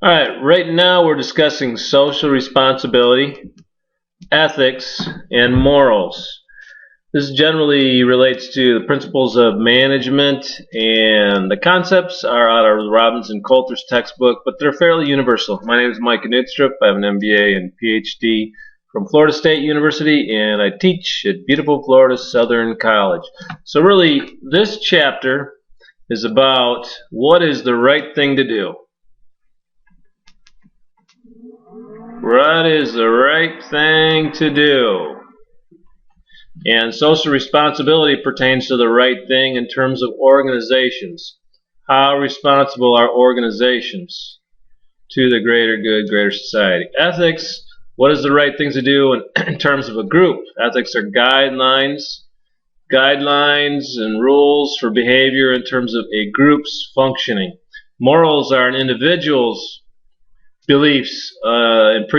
Alright, right now we're discussing social responsibility, ethics, and morals. This generally relates to the principles of management, and the concepts are out of Robinson Coulter's textbook, but they're fairly universal. My name is Mike Knudstrup. I have an MBA and PhD from Florida State University, and I teach at beautiful Florida Southern College. So really, this chapter is about what is the right thing to do. What is the right thing to do? And social responsibility pertains to the right thing in terms of organizations. How responsible are organizations to the greater good, greater society? Ethics, what is the right thing to do in terms of a group? Ethics are guidelines and rules for behavior in terms of a group's functioning. Morals are an individual's beliefs and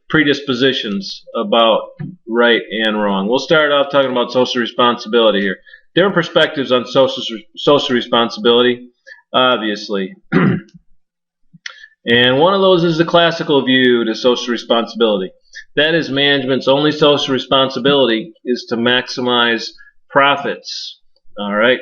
predispositions about right and wrong. We'll start off talking about social responsibility here. Different perspectives on social responsibility, obviously. And one of those is the classical view to social responsibility. That is, management's only social responsibility is to maximize profits. All right.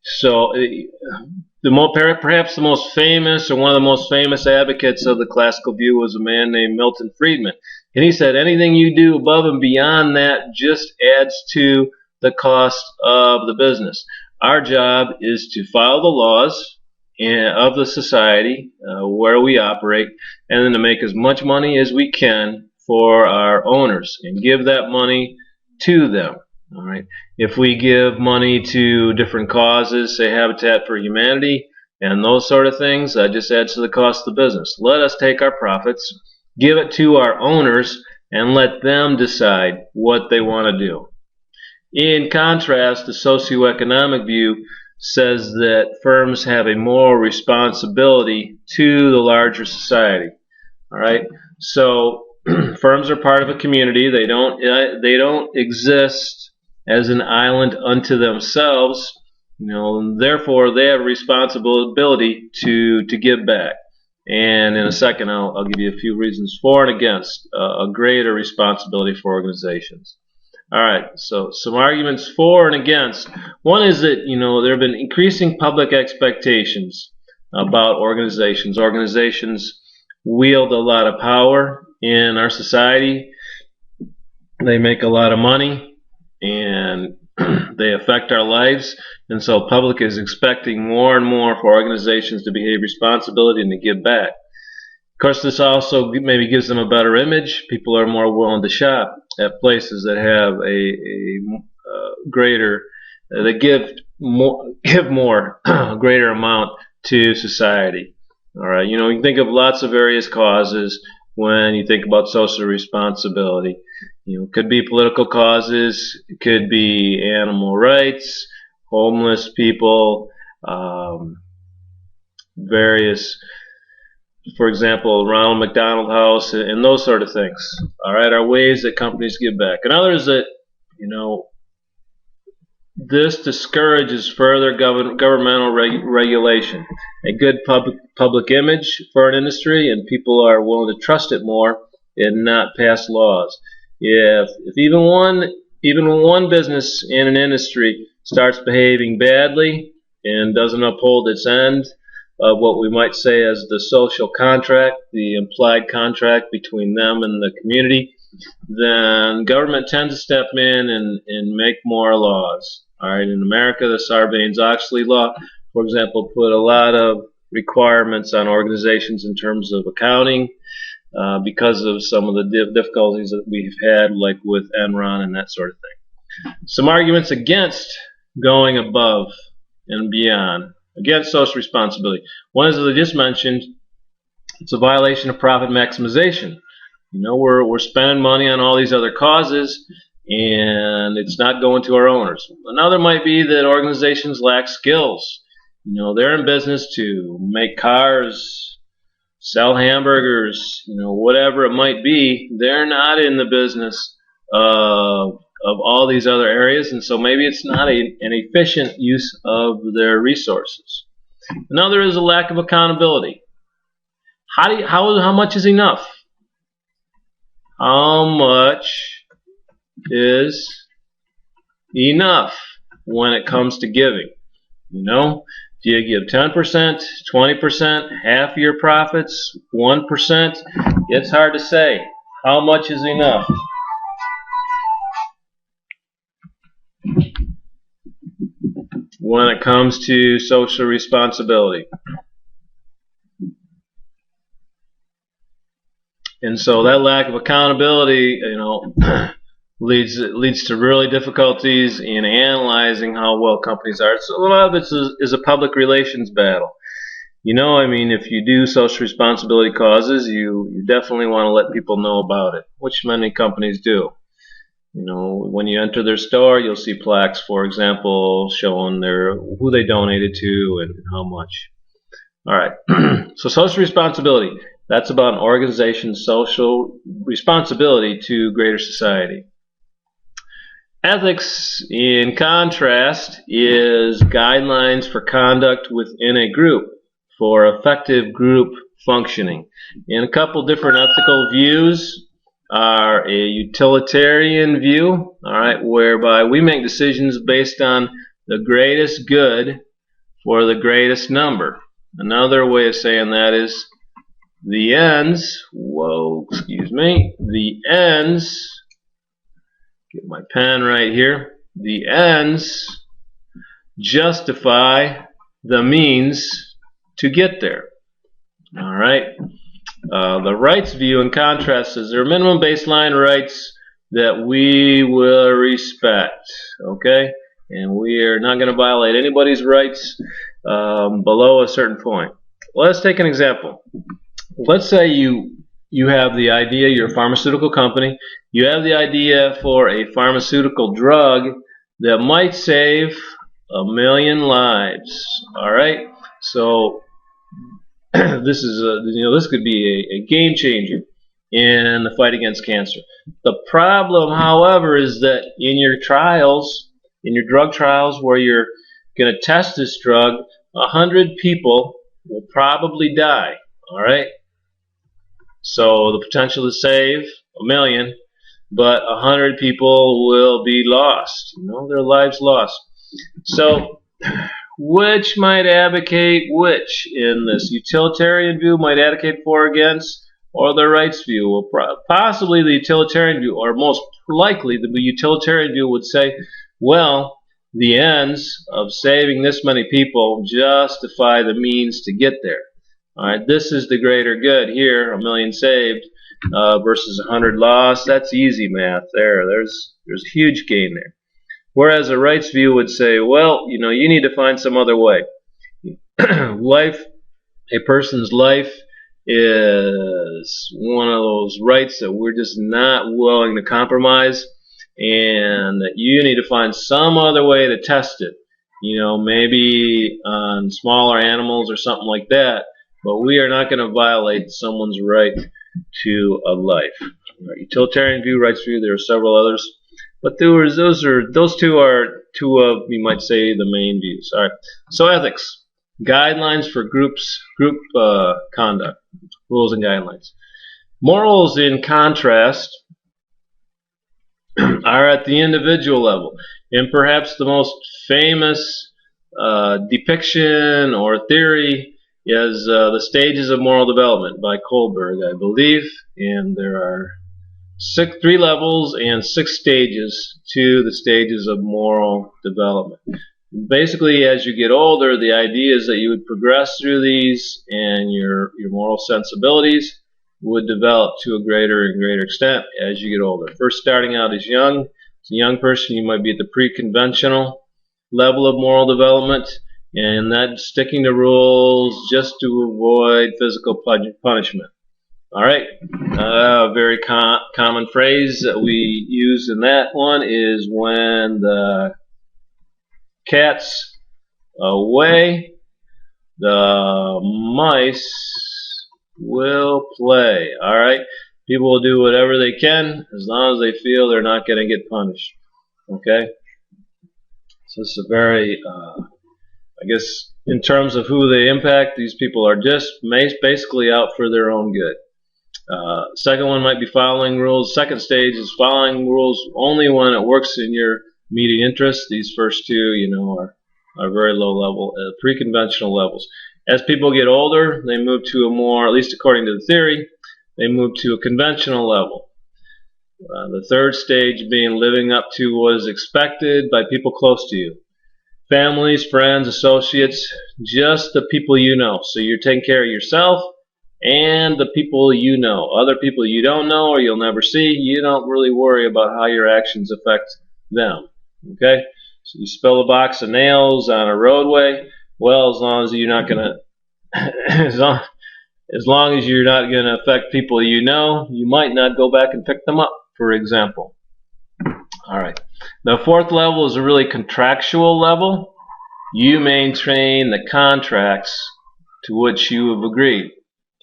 So perhaps the most famous, or one of the most famous advocates of the classical view, was a man named Milton Friedman. And he said anything you do above and beyond that just adds to the cost of the business. Our job is to follow the laws of the society where we operate, and then to make as much money as we can for our owners and give that money to them. All right. If we give money to different causes, say Habitat for Humanity and those sort of things, that just adds to the cost of the business. Let us take our profits, give it to our owners, and let them decide what they want to do. In contrast, the socioeconomic view says that firms have a moral responsibility to the larger society. All right. So firms are part of a community. They don't exist as an island unto themselves, and therefore they have a responsibility to give back. And in a second, I'll give you a few reasons for and against a greater responsibility for organizations. All right, so some arguments for and against. One is that there have been increasing public expectations about organizations. Organizations wield a lot of power in our society. They make a lot of money, and they affect our lives, and so public is expecting more and more for organizations to behave responsibility and to give back. Of course, this also maybe gives them a better image. People are more willing to shop at places that have a greater, that give more, greater amount to society. All right, you can think of lots of various causes when you think about social responsibility. It could be political causes, it could be animal rights, homeless people, various, for example, Ronald McDonald House, and those sort of things. All right, are ways that companies give back. And others that, this discourages further governmental regulation. A good public image for an industry, and people are willing to trust it more and not pass laws. If even one business in an industry starts behaving badly and doesn't uphold its end of what we might say as the social contract, the implied contract between them and the community, then government tends to step in and make more laws. All right, in America, the Sarbanes-Oxley law, for example, put a lot of requirements on organizations in terms of accounting, because of some of the difficulties that we've had, like with Enron and that sort of thing. Some arguments against going above and beyond, against social responsibility. One is, as I just mentioned, it's a violation of profit maximization. We're spending money on all these other causes, and it's not going to our owners. Another might be that organizations lack skills. They're in business to make cars, sell hamburgers, whatever it might be. They're not in the business of all these other areas, and so maybe it's not an efficient use of their resources. Another is a lack of accountability. how much is enough? How much is enough when it comes to giving? You know, do you give 10%, 20%, half your profits, 1%? It's hard to say. How much is enough? When it comes to social responsibility. And so that lack of accountability, leads to really difficulties in analyzing how well companies are. So a lot of it is a public relations battle. If you do social responsibility causes, you definitely want to let people know about it, which many companies do. When you enter their store, you'll see plaques, for example, showing who they donated to and how much. All right. So social responsibility, that's about an organization's social responsibility to greater society. Ethics, in contrast, is guidelines for conduct within a group for effective group functioning. And a couple different ethical views are a utilitarian view, all right, whereby we make decisions based on the greatest good for the greatest number. Another way of saying that is the ends, the ends, get my pen right here, the ends justify the means to get there. All right. The rights view, in contrast, is there are minimum baseline rights that we will respect, okay? And we are not going to violate anybody's rights below a certain point. Let's take an example. Let's say you have the idea, you're a pharmaceutical company, you have the idea for a pharmaceutical drug that might save 1 million lives, all right? So this could be a game changer in the fight against cancer. The problem, however, is that in your drug trials where you're going to test this drug, 100 people will probably die, all right? So the potential to save 1 million, but 100 people will be lost, their lives lost. So which might advocate which in this? Utilitarian view might advocate for or against, or the rights view? Well, possibly the utilitarian view, or most likely the utilitarian view would say, well, the ends of saving this many people justify the means to get there. All right, this is the greater good here, 1 million saved versus 100 lost. That's easy math there. There's a huge gain there. Whereas a rights view would say, well, you need to find some other way. A person's life is one of those rights that we're just not willing to compromise, and that you need to find some other way to test it. Maybe on smaller animals or something like that, but we are not going to violate someone's right to a life. Utilitarian view, rights view, there are several others. But those two are two of, you might say, the main views. All right. So ethics, guidelines for group conduct, rules and guidelines. Morals, in contrast, are at the individual level, and perhaps the most famous depiction or theory is the stages of moral development by Kohlberg, I believe, and there are 3 levels and 6 stages to the stages of moral development. Basically, as you get older, the idea is that you would progress through these, and your moral sensibilities would develop to a greater and greater extent as you get older. First, starting out as a young person, you might be at the pre-conventional level of moral development, and that's sticking to rules just to avoid physical punishment. All right, a very common phrase that we use in that one is when the cat's away, the mice will play. All right, people will do whatever they can as long as they feel they're not going to get punished. Okay, so this is a very I guess in terms of who they impact, these people are just basically out for their own good. Second one might be following rules. Second stage is following rules only when it works in your immediate interest. These first two, are very low level, pre-conventional levels. As people get older, they move to a more, at least according to the theory, they move to a conventional level. The third stage being living up to what is expected by people close to you. Families, friends, associates, just the people you know. So you're taking care of yourself and the people you know. Other people you don't know or you'll never see, you don't really worry about how your actions affect them. Okay? So you spill a box of nails on a roadway, well, as long as you're not going to as long as you're not going to affect people you know, you might not go back and pick them up, for example. All right. The fourth level is a really contractual level. You maintain the contracts to which you have agreed.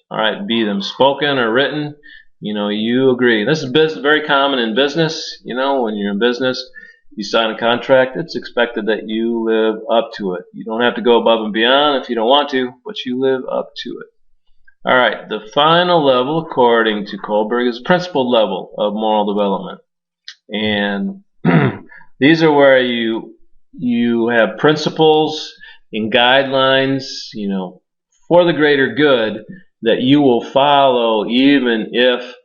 All right, be them spoken or written. You agree. This is very common in business. When you're in business, you sign a contract. It's expected that you live up to it. You don't have to go above and beyond if you don't want to, but you live up to it. All right, the final level, according to Kohlberg, is the principled level of moral development. And these are where you have principles and guidelines, for the greater good that you will follow even if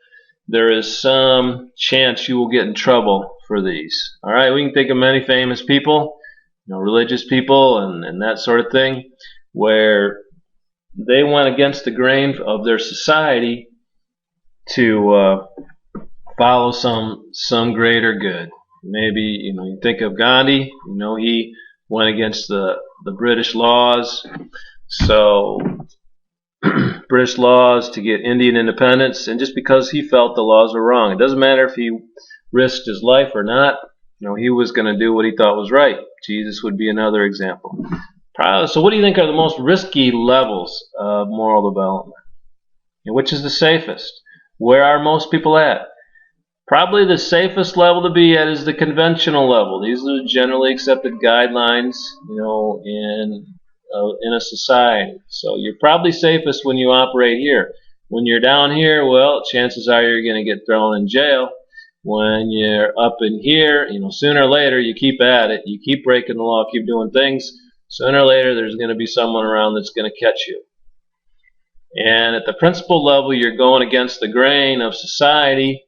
there is some chance you will get in trouble for these. All right, we can think of many famous people, religious people and that sort of thing, where they went against the grain of their society to follow some greater good. Maybe you think of Gandhi. He went against the British laws, so British laws to get Indian independence, and just because he felt the laws were wrong, it doesn't matter if he risked his life or not. He was going to do what he thought was right. Jesus would be another example. So, what do you think are the most risky levels of moral development? Which is the safest? Where are most people at? Probably the safest level to be at is the conventional level. These are generally accepted guidelines, in a society. So you're probably safest when you operate here. When you're down here, well, chances are you're going to get thrown in jail. When you're up in here, sooner or later you keep at it. You keep breaking the law, keep doing things. Sooner or later there's going to be someone around that's going to catch you. And at the principled level, you're going against the grain of society,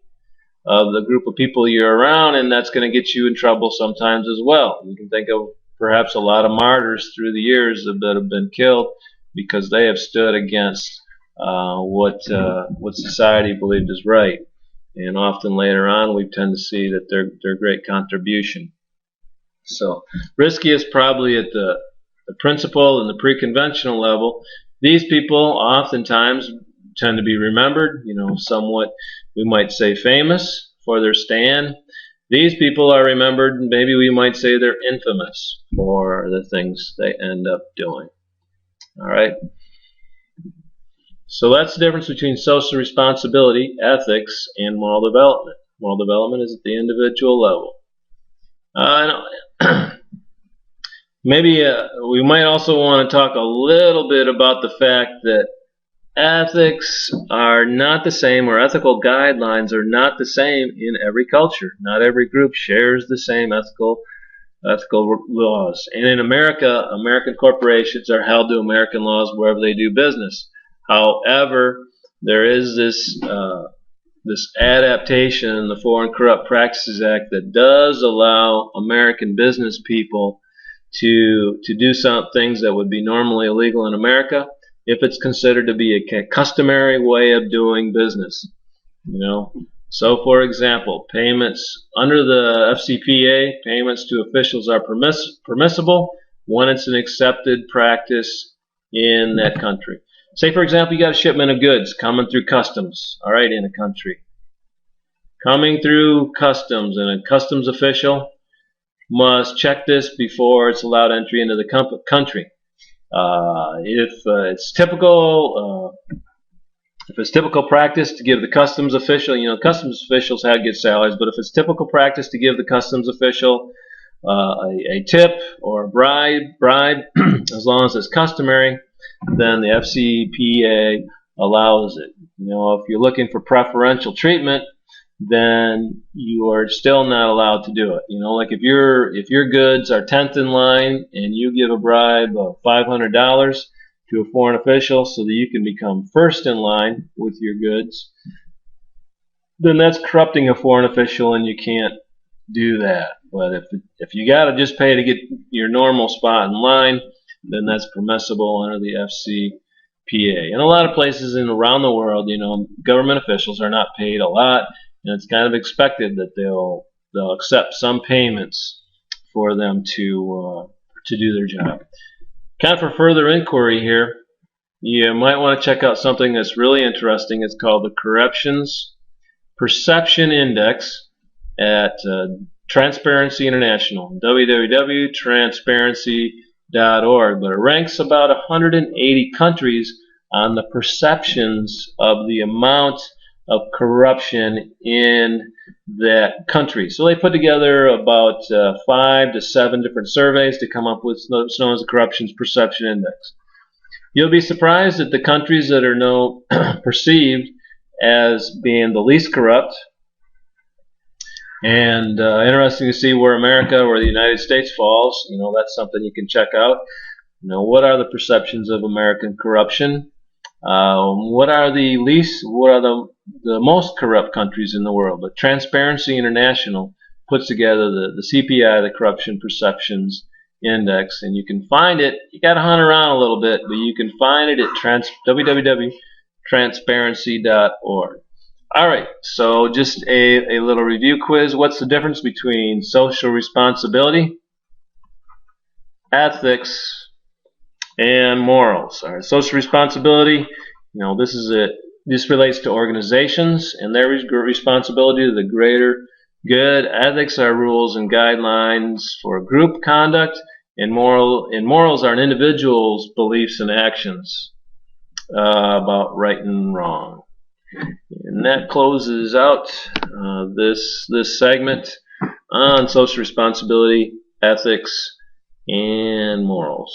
of the group of people you're around, and that's going to get you in trouble sometimes as well. You can think of perhaps a lot of martyrs through the years that have been killed because they have stood against what society believed is right. And often later on, we tend to see that their great contribution. So riskiest probably at the principle and the pre-conventional level. These people oftentimes tend to be remembered, somewhat, we might say, famous for their stand. These people are remembered, maybe we might say they're infamous for the things they end up doing. All right. So that's the difference between social responsibility, ethics, and moral development. Moral development is at the individual level. Maybe we might also want to talk a little bit about the fact that ethics are not the same, or ethical guidelines are not the same in every culture. Not every group shares the same ethical laws. And in America, American corporations are held to American laws wherever they do business. However, there is this adaptation in the Foreign Corrupt Practices Act that does allow American business people to do some things that would be normally illegal in America if it's considered to be a customary way of doing business. So for example, payments under the FCPA, payments to officials are permissible when it's an accepted practice in that country. Say for example, you got a shipment of goods coming through customs, all right, in a country. Coming through customs, and a customs official must check this before it's allowed entry into the country. If it's typical practice to give the customs official, customs officials get salaries, but if it's typical practice to give the customs official a tip or a bribe, as long as it's customary, then the FCPA allows it. If you're looking for preferential treatment, then you are still not allowed to do it. Like if your goods are 10th in line and you give a bribe of $500 to a foreign official so that you can become first in line with your goods, then that's corrupting a foreign official and you can't do that. But if you got to just pay to get your normal spot in line, then that's permissible under the FCPA. In a lot of places around the world, government officials are not paid a lot, and it's kind of expected that they'll accept some payments for them to do their job. Kind of for further inquiry here, you might want to check out something that's really interesting. It's called the Corruptions Perception Index at Transparency International, www.transparency.org. But it ranks about 180 countries on the perceptions of the amount of corruption in that country. So they put together about 5 to 7 different surveys to come up with what's known as the Corruptions Perception Index. You'll be surprised at the countries that are perceived as being the least corrupt. And interesting to see where America or the United States falls. That's something you can check out. What are the perceptions of American corruption? What are the most corrupt countries in the world? But Transparency International puts together the CPI, the Corruption Perceptions Index, and you can find it. You got to hunt around a little bit, but you can find it at www.transparency.org. All right, so just a little review quiz. What's the difference between social responsibility, ethics, and morals? All right, social responsibility, this relates to organizations and their responsibility to the greater good. Ethics are rules and guidelines for group conduct, and morals are an individual's beliefs and actions about right and wrong. And that closes out this segment on social responsibility, ethics, and morals.